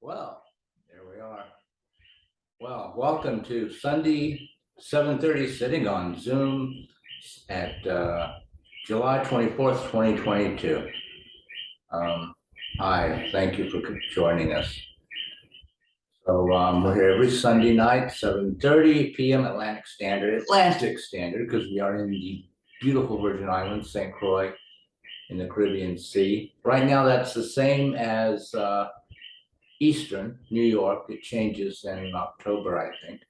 Well, there we are. Well, welcome to Sunday, 7:30 sitting on Zoom at July 24th, 2022. Hi, thank you for joining us. So we're here every Sunday night, 7:30 p.m. Atlantic Standard, because we are in the beautiful Virgin Islands, St. Croix in the Caribbean Sea. Right now, that's the same as Eastern New York. It changes in October, I think,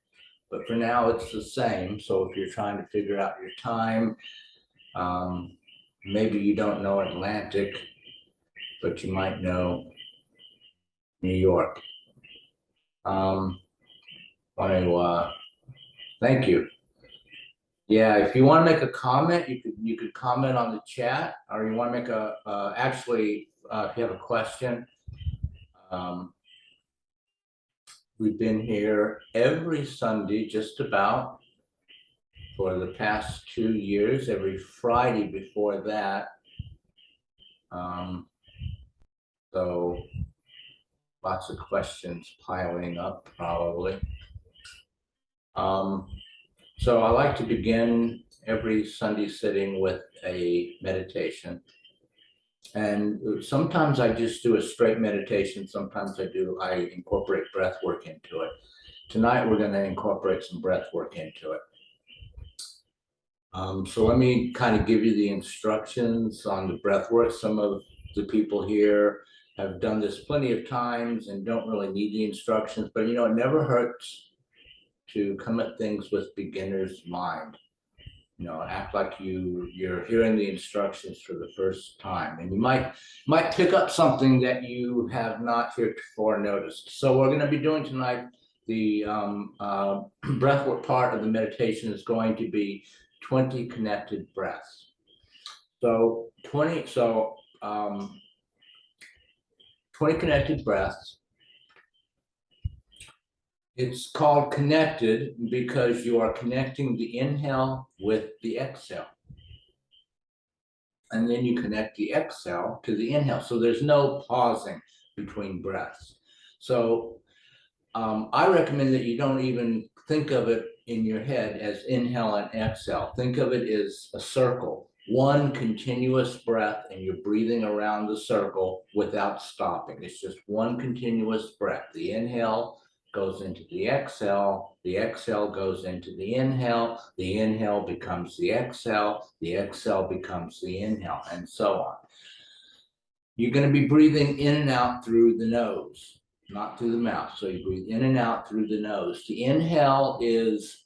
but for now it's the same. So if you're trying to figure out your time, maybe you don't know Atlantic, but you might know New York. Want to thank you. Yeah, if you want to make a comment, you could comment on the chat, or you want to make a if you have a question. We've been here every Sunday, just about, for the past 2 years, every Friday before that. So lots of questions piling up, probably. So I like to begin every Sunday sitting with a meditation. And sometimes I just do a straight meditation. Sometimes I incorporate breath work into it. Tonight, we're going to incorporate some breath work into it. So let me kind of give you the instructions on the breath work. Some of the people here have done this plenty of times and don't really need the instructions, but it never hurts to come at things with beginner's mind. Act like you're hearing the instructions for the first time, and you might pick up something that you have not heretofore noticed. So we're going to be doing tonight, the breathwork part of the meditation is going to be 20 connected breaths. So 20 connected breaths. It's called connected because you are connecting the inhale with the exhale. And then you connect the exhale to the inhale. So there's no pausing between breaths. So I recommend that you don't even think of it in your head as inhale and exhale. Think of it as a circle, one continuous breath, and you're breathing around the circle without stopping. It's just one continuous breath. The inhale goes into the exhale goes into the inhale becomes the exhale becomes the inhale, and so on. You're going to be breathing in and out through the nose, not through the mouth. So you breathe in and out through the nose. The inhale is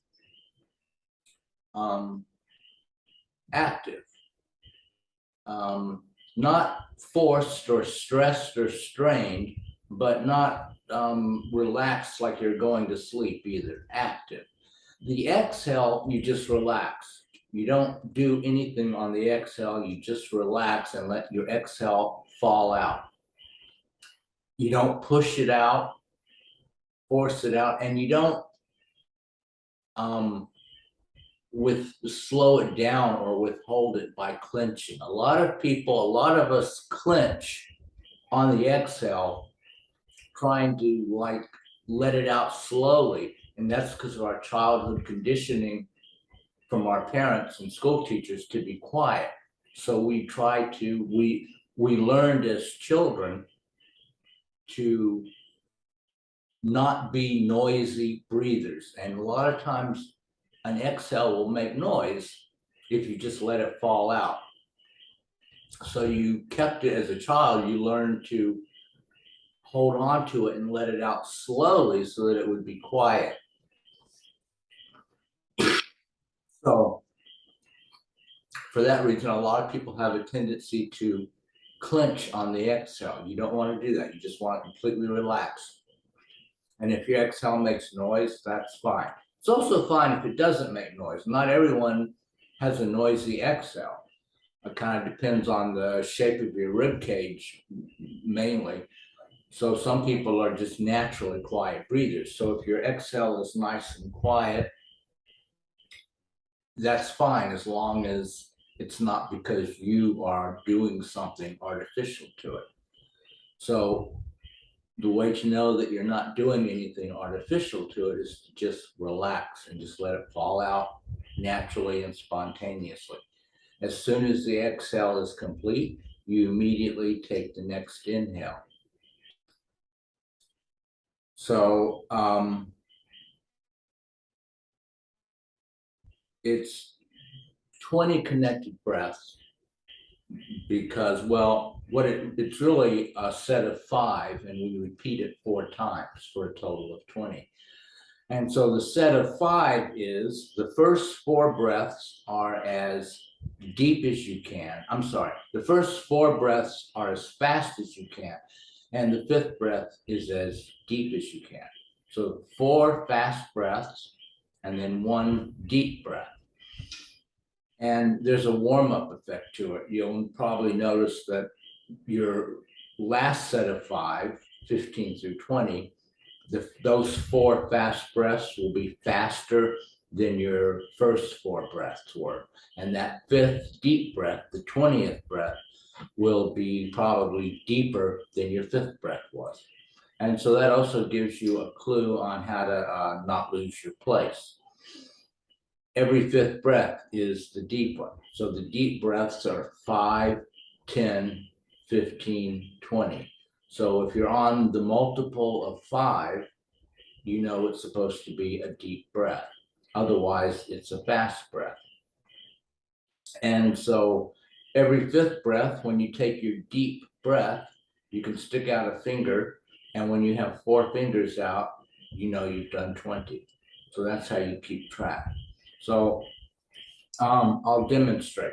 active, not forced or stressed or strained, but not relaxed like you're going to sleep either. Active. The exhale, you just relax. You don't do anything on the exhale. You just relax and let your exhale fall out. You don't push it out, force it out, and you don't slow it down or withhold it by clenching. A lot of us clench on the exhale, trying to let it out slowly. And that's because of our childhood conditioning from our parents and school teachers to be quiet. So we learned as children to not be noisy breathers. And a lot of times an exhale will make noise if you just let it fall out. So you kept it as a child, you learned to hold on to it and let it out slowly so that it would be quiet. So for that reason, a lot of people have a tendency to clench on the exhale. You don't want to do that. You just want to completely relax. And if your exhale makes noise, that's fine. It's also fine if it doesn't make noise. Not everyone has a noisy exhale. It kind of depends on the shape of your rib cage, mainly. So some people are just naturally quiet breathers. So if your exhale is nice and quiet, that's fine, as long as it's not because you are doing something artificial to it. So the way to know that you're not doing anything artificial to it is to just relax and just let it fall out naturally and spontaneously. As soon as the exhale is complete, you immediately take the next inhale. So it's 20 connected breaths because, well, it's really a set of 5, and we repeat it 4 times for a total of 20. And so the set of 5 is the first 4 breaths are as deep as you can. I'm sorry, the first 4 breaths are as fast as you can, and the 5th breath is as deep as you can. So 4 fast breaths and then 1 deep breath. And there's a warm-up effect to it. You'll probably notice that your last set of 5, 15 through 20, those 4 fast breaths will be faster than your first 4 breaths were. And that 5th deep breath, the 20th breath, will be probably deeper than your 5th breath was. And so that also gives you a clue on how to not lose your place. Every 5th breath is the deep one. So the deep breaths are 5, 10, 15, 20. So if you're on the multiple of 5, you know it's supposed to be a deep breath. Otherwise, it's a fast breath. And so every 5th breath, when you take your deep breath, you can stick out a finger. And when you have 4 fingers out, you know you've done 20. So that's how you keep track. So I'll demonstrate.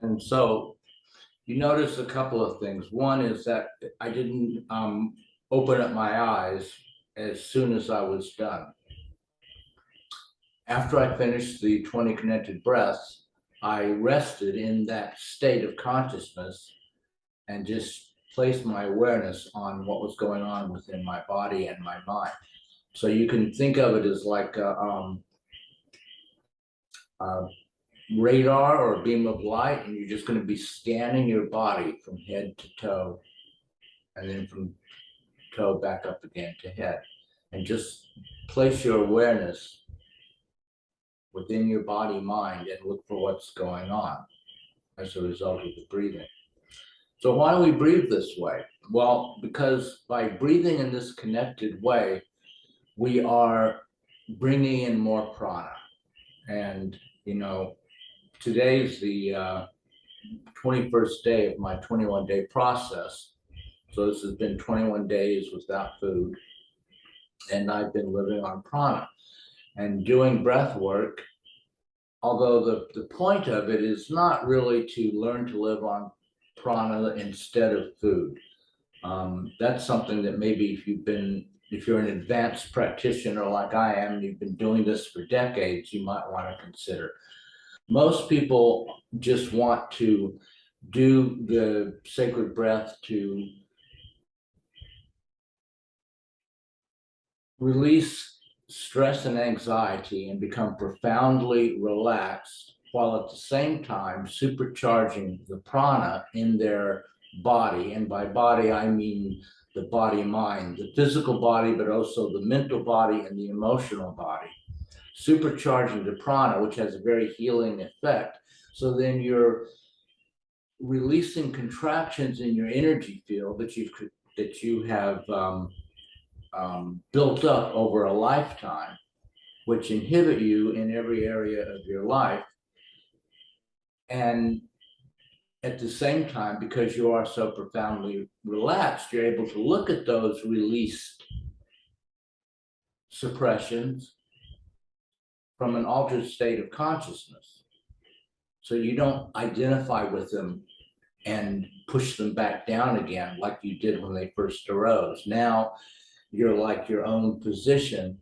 And so you notice a couple of things. One is that I didn't open up my eyes as soon as I was done. After I finished the 20 connected breaths, I rested in that state of consciousness and just placed my awareness on what was going on within my body and my mind. So you can think of it as like a radar or a beam of light, and you're just going to be scanning your body from head to toe, and then from toe back up again to head, and just place your awareness within your body mind and look for what's going on as a result of the breathing. So why do we breathe this way? Well, because by breathing in this connected way, we are bringing in more prana. And, you know, today's the 21st day of my 21-day process. So this has been 21 days without food. And I've been living on prana and doing breath work. Although the point of it is not really to learn to live on prana instead of food. That's something that maybe if you're an advanced practitioner like I am, and you've been doing this for decades, you might want to consider. Most people just want to do the sacred breath to release stress and anxiety and become profoundly relaxed, while at the same time supercharging the prana in their body. And by body, I mean the body mind, the physical body, but also the mental body and the emotional body. Supercharging the prana, which has a very healing effect. So then you're releasing contractions in your energy field that you have built up over a lifetime, which inhibit you in every area of your life. And at the same time, because you are so profoundly relaxed, you're able to look at those released suppressions from an altered state of consciousness. So you don't identify with them and push them back down again like you did when they first arose. Now you're like your own physician,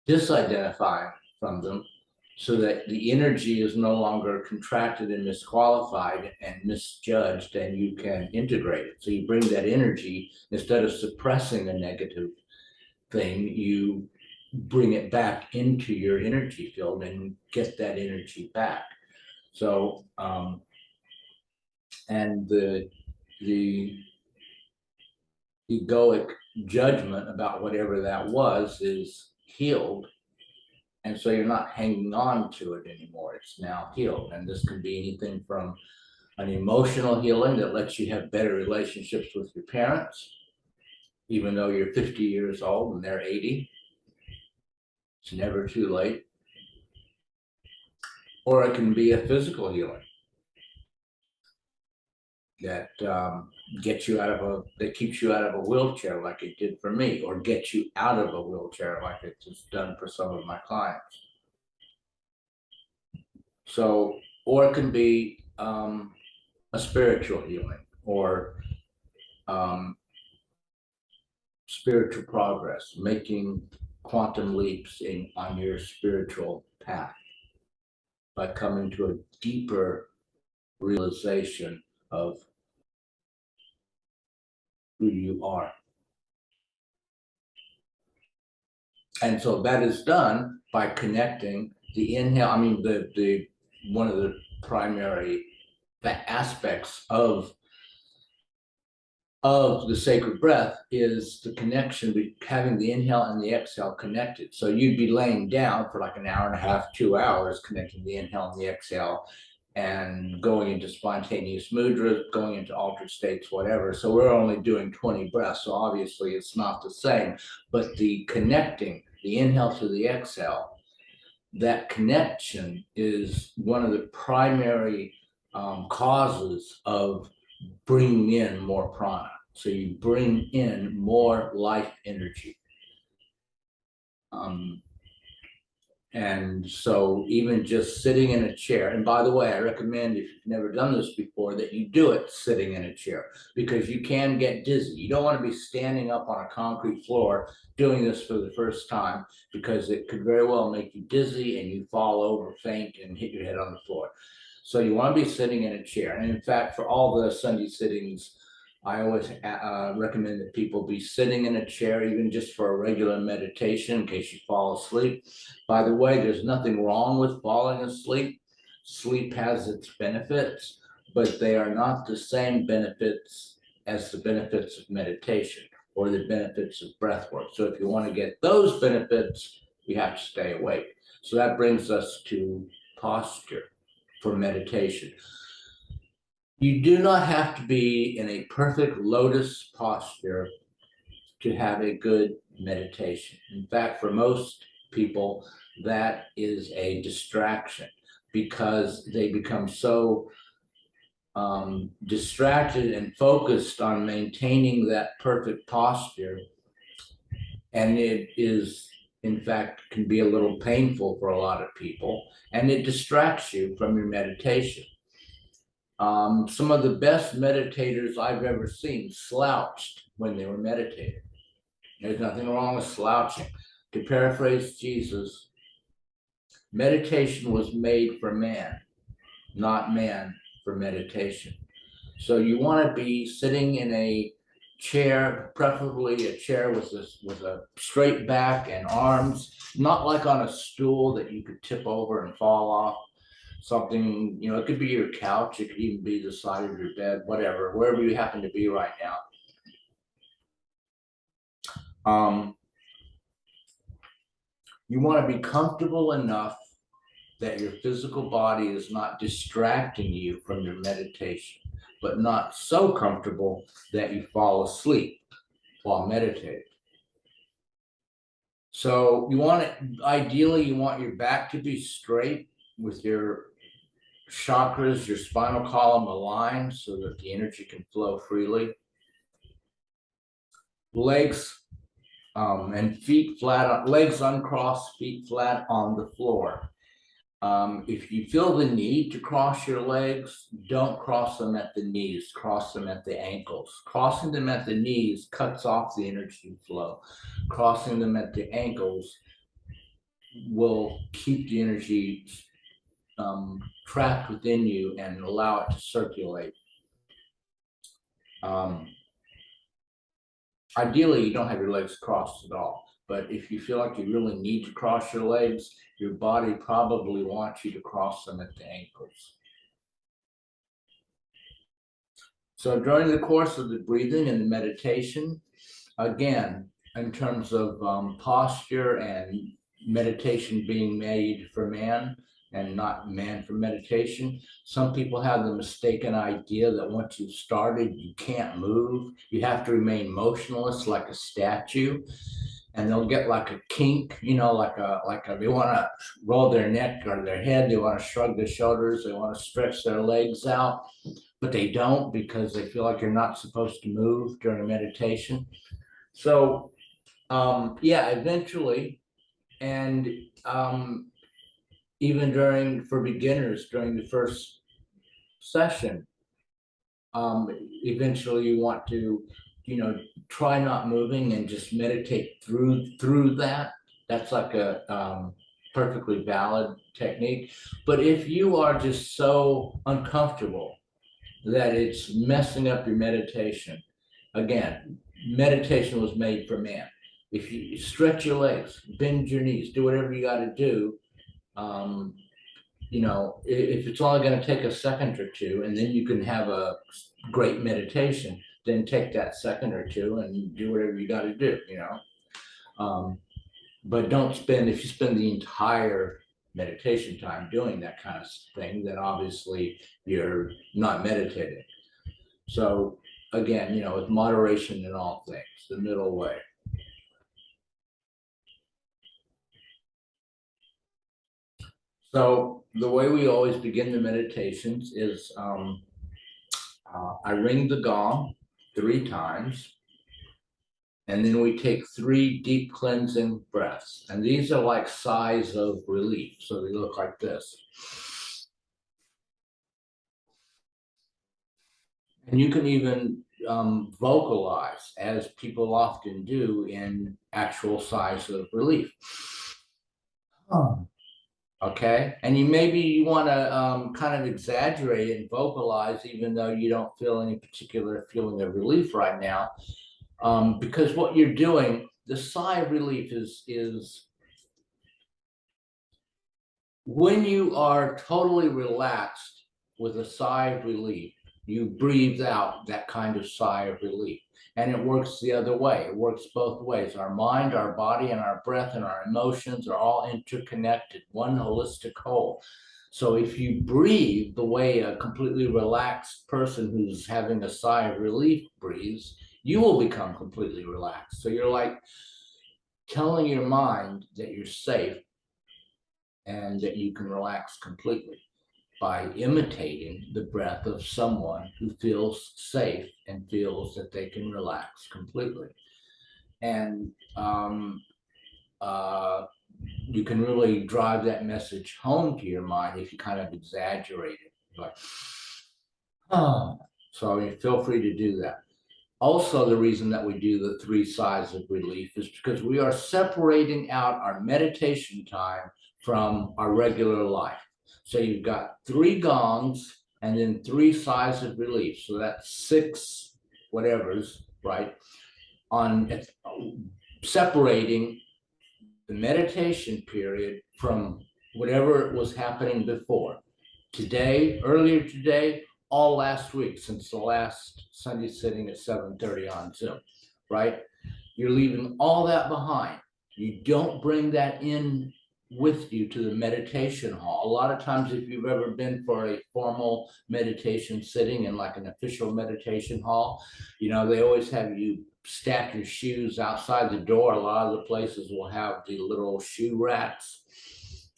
disidentifying from them so that the energy is no longer contracted and misqualified and misjudged, and you can integrate it. So you bring that energy, instead of suppressing a negative thing, you bring it back into your energy field and get that energy back. So, and the egoic judgment about whatever that was is healed. And so you're not hanging on to it anymore. It's now healed. And this can be anything from an emotional healing that lets you have better relationships with your parents, even though you're 50 years old and they're 80. It's never too late. Or it can be a physical healing that gets you out of that keeps you out of a wheelchair like it did for me, or gets you out of a wheelchair like it's done for some of my clients. So, or it can be a spiritual healing, or spiritual progress, making quantum leaps on your spiritual path by coming to a deeper realization of who you are. And so that is done by connecting the inhale. I mean, the one of the primary aspects of the sacred breath is the connection, having the inhale and the exhale connected. So you'd be laying down for like an hour and a half, 2 hours, connecting the inhale and the exhale, and going into spontaneous mudras, going into altered states, whatever. So we're only doing 20 breaths. So obviously it's not the same, but the connecting the inhale to the exhale, that connection is one of the primary causes of bringing in more prana. So you bring in more life energy. And so even just sitting in a chair, and by the way, I recommend, if you've never done this before, that you do it sitting in a chair, because you can get dizzy. You don't want to be standing up on a concrete floor doing this for the first time, because it could very well make you dizzy and you fall over, faint, and hit your head on the floor. So you want to be sitting in a chair. And in fact, for all the Sunday sittings, I always recommend that people be sitting in a chair, even just for a regular meditation, in case you fall asleep. By the way, there's nothing wrong with falling asleep. Sleep has its benefits, but they are not the same benefits as the benefits of meditation or the benefits of breath work. So if you want to get those benefits, you have to stay awake. So that brings us to posture for meditation. You do not have to be in a perfect lotus posture to have a good meditation. In fact, for most people, that is a distraction, because they become so distracted and focused on maintaining that perfect posture. And it is, in fact, can be a little painful for a lot of people, and it distracts you from your meditation. Some of the best meditators I've ever seen slouched when they were meditating. There's nothing wrong with slouching. To paraphrase Jesus, meditation was made for man, not man for meditation. So you want to be sitting in a chair, preferably a chair with a straight back and arms, not like on a stool that you could tip over and fall off. Something, it could be your couch, it could even be the side of your bed, whatever, wherever you happen to be right now. You want to be comfortable enough that your physical body is not distracting you from your meditation, but not so comfortable that you fall asleep while meditating. So ideally, you want your back to be straight with your chakras, your spinal column aligned so that the energy can flow freely. legs and feet flat, legs uncrossed, feet flat on the floor. If you feel the need to cross your legs, don't cross them at the knees, cross them at the ankles. Crossing them at the knees cuts off the energy flow. Crossing them at the ankles will keep the energy trapped within you and allow it to circulate. Ideally, you don't have your legs crossed at all. But if you feel like you really need to cross your legs, your body probably wants you to cross them at the ankles. So during the course of the breathing and the meditation, again, in terms of posture and meditation being made for man and not man for meditation, some people have the mistaken idea that once you've started, you can't move. You have to remain motionless like a statue. And they'll get like a kink, you know, they want to roll their neck or their head, they want to shrug their shoulders, they want to stretch their legs out, but they don't because they feel like you're not supposed to move during meditation. So, yeah, eventually, and even for beginners, during the first session, eventually you want to, try not moving and just meditate through that. That's like a perfectly valid technique. But if you are just so uncomfortable that it's messing up your meditation, again, meditation was made for man. If you stretch your legs, bend your knees, do whatever you got to do, if it's only going to take a second or two, and then you can have a great meditation, then take that second or two and do whatever you got to do, but if you spend the entire meditation time doing that kind of thing, then obviously you're not meditating. So again, with moderation in all things, the middle way. So the way we always begin the meditations is I ring the gong 3 times, and then we take 3 deep cleansing breaths. And these are like sighs of relief. So they look like this. And you can even vocalize, as people often do, in actual sighs of relief. Okay, and you want to kind of exaggerate and vocalize, even though you don't feel any particular feeling of relief right now, because what you're doing, the sigh of relief is when you are totally relaxed with a sigh of relief, you breathe out that kind of sigh of relief. And it works the other way. It works both ways. Our mind, our body, and our breath and our emotions are all interconnected, one holistic whole. So if you breathe the way a completely relaxed person who's having a sigh of relief breathes, you will become completely relaxed. So you're like telling your mind that you're safe and that you can relax completely by imitating the breath of someone who feels safe and feels that they can relax completely. And you can really drive that message home to your mind if you kind of exaggerate it. Like, oh. So feel free to do that. Also, the reason that we do the 3 sighs of relief is because we are separating out our meditation time from our regular life. So you've got 3 gongs and then 3 sighs of relief. So that's 6 whatevers, right? On separating the meditation period from whatever was happening before. Earlier today, all last week, since the last Sunday sitting at 7:30 on Zoom, right? You're leaving all that behind. You don't bring that in with you to the meditation hall. A lot of times, if you've ever been for a formal meditation sitting in like an official meditation hall, they always have you stack your shoes outside the door. A lot of the places will have the little shoe racks.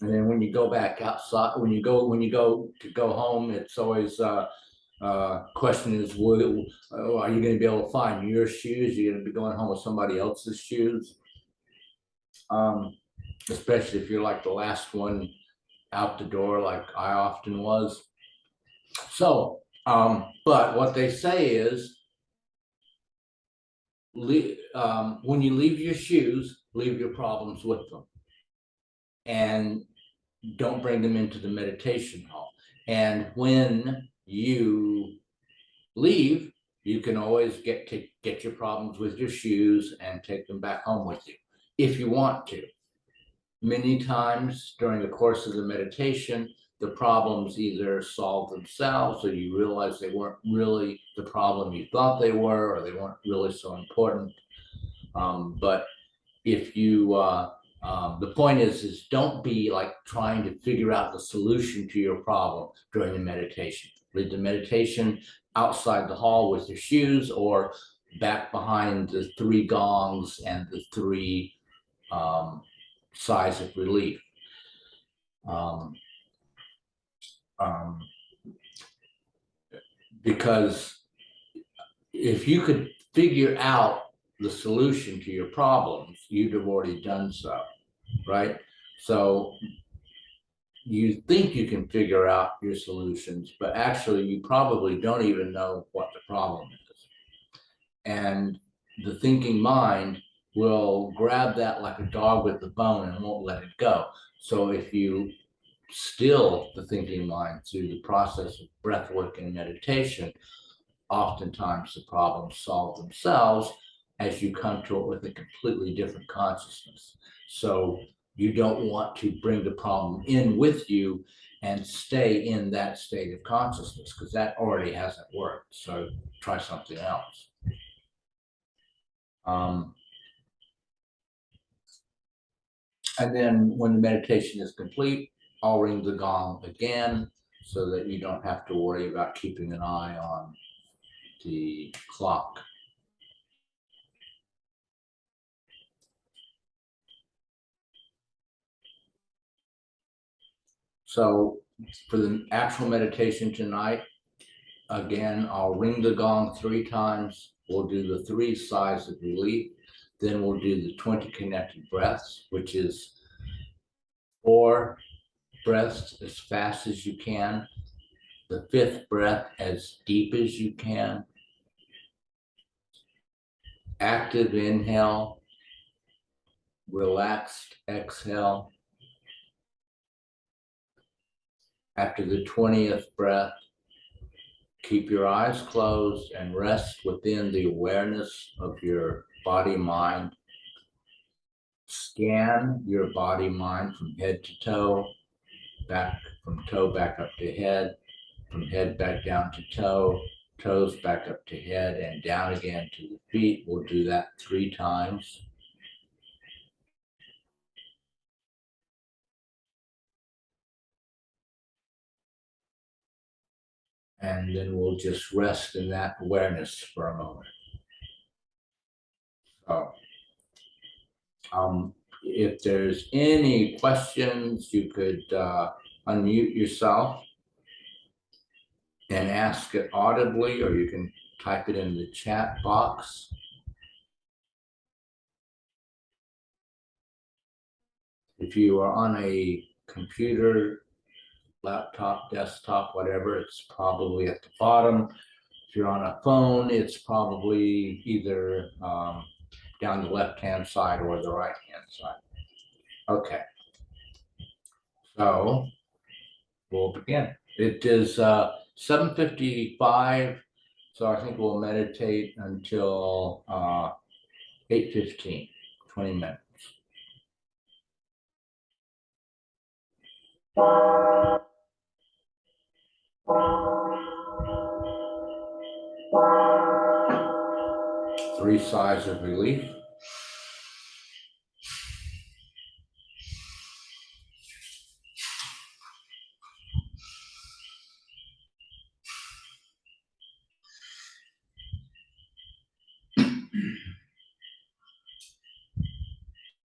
And then when you go back outside, when you go to go home, it's always Question is, are you going to be able to find your shoes? You're going to be going home with somebody else's shoes, especially if you're like the last one out the door, like I often was. So, but what they say is, when you leave your shoes, leave your problems with them, and don't bring them into the meditation hall. And when you leave, you can always get your problems with your shoes and take them back home with you if you want to. Many times during the course of the meditation, the problems either solve themselves, or you realize they weren't really the problem you thought they were, or they weren't really so important. But if you, the point is don't be like trying to figure out the solution to your problem during the meditation. Leave the meditation outside the hall with your shoes, or back behind the 3 gongs and the 3 sighs of relief. Because if you could figure out the solution to your problems, you'd have already done so, right? So you think you can figure out your solutions, but actually you probably don't even know what the problem is. And the thinking mind will grab that like a dog with the bone and won't let it go. So if you still the thinking mind through the process of breath work and meditation, oftentimes the problems solve themselves as you come to it with a completely different consciousness. So you don't want to bring the problem in with you and stay in that state of consciousness, because that already hasn't worked. So try something else. And then when the meditation is complete, I'll ring the gong again so that you don't have to worry about keeping an eye on the clock. So for the actual meditation tonight, again, I'll ring the gong 3 times. We'll do the 3 sighs of relief. Then we'll do the 20 connected breaths, which is 4 breaths as fast as you can, the 5th breath as deep as you can, active inhale, relaxed exhale. After the 20th breath, keep your eyes closed and rest within the awareness of your body mind. Scan your body mind from head to toe, back from toe back up to head, from head back down to toe, toes back up to head, and down again to the feet. We'll do that 3 times. And then we'll just rest in that awareness for a moment. So, if there's any questions, you could unmute yourself and ask it audibly, or you can type it in the chat box. If you are on a computer, laptop, desktop, whatever, it's probably at the bottom. If you're on a phone, it's probably either down the left-hand side or the right-hand side. Okay. So we'll begin. It is 7:55, so I think we'll meditate until 8:15, 20 minutes. Three sighs of relief.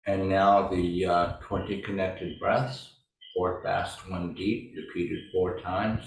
And now the 20 connected breaths, 4 fast, 1 deep, repeated 4 times.